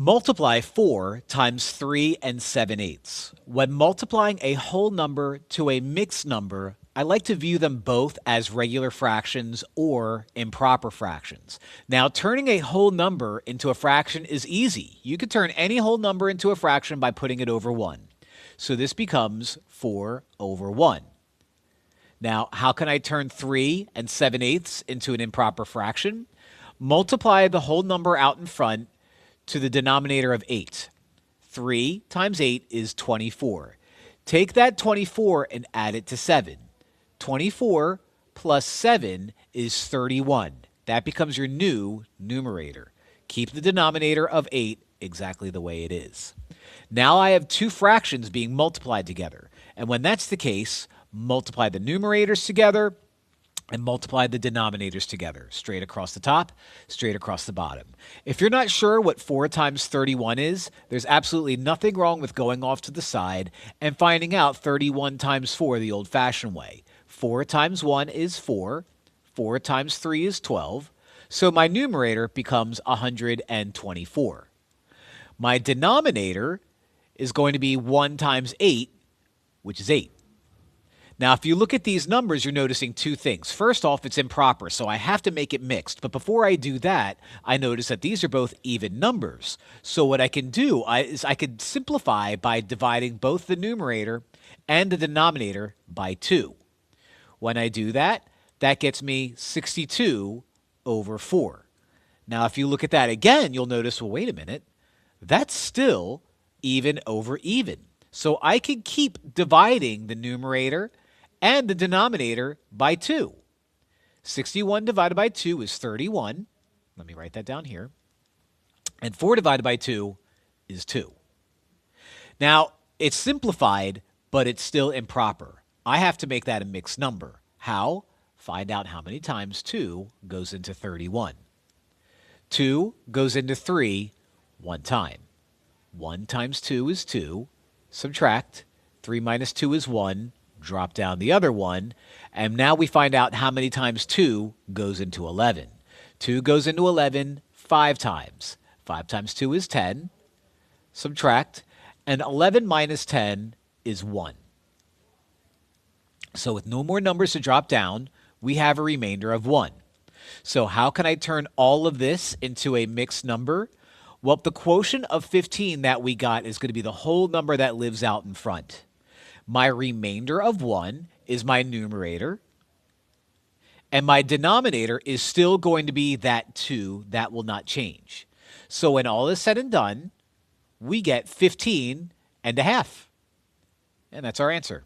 Multiply 4 times 3 and 7/8. When multiplying a whole number to a mixed number, I like to view them both as regular fractions or improper fractions. Now, turning a whole number into a fraction is easy. You could turn any whole number into a fraction by putting it over 1. So this becomes 4 over 1. Now, how can I turn 3 and 7/8 into an improper fraction? Multiply the whole number out in front to the denominator of 8. 3 times 8 is 24. Take that 24 and add it to 7. 24 plus 7 is 31. That becomes your new numerator. Keep the denominator of 8 exactly the way it is. Now I have two fractions being multiplied together. And when that's the case, multiply the numerators together and multiply the denominators together, straight across the top, straight across the bottom. If you're not sure what 4 times 31 is, there's absolutely nothing wrong with going off to the side and finding out 31 times 4 the old-fashioned way. 4 times 1 is 4. 4 times 3 is 12. So my numerator becomes 124. My denominator is going to be 1 times 8, which is 8. Now, if you look at these numbers, you're noticing two things. First off, it's improper, so I have to make it mixed. But before I do that, I notice that these are both even numbers. So what I can do is I could simplify by dividing both the numerator and the denominator by 2. When I do that, that gets me 62 over 4. Now, if you look at that again, you'll notice, well, wait a minute. That's still even over even. So I can keep dividing the numerator and the denominator by 2. 61 divided by 2 is 31. Let me write that down here. And 4 divided by 2 is 2. Now, it's simplified, but it's still improper. I have to make that a mixed number. How? Find out how many times 2 goes into 31. 2 goes into 3 one time. 1 times 2 is 2. Subtract. 3 minus 2 is 1. Drop down the other 1. And now we find out how many times 2 goes into 11. 2 goes into 11 5 times. 5 times 2 is 10. Subtract. And 11 minus 10 is 1. So with no more numbers to drop down, we have a remainder of 1. So how can I turn all of this into a mixed number? Well, the quotient of 15 that we got is going to be the whole number that lives out in front. My remainder of 1 is my numerator. And my denominator is still going to be that 2. That will not change. So when all is said and done, we get 15 and a half. And that's our answer.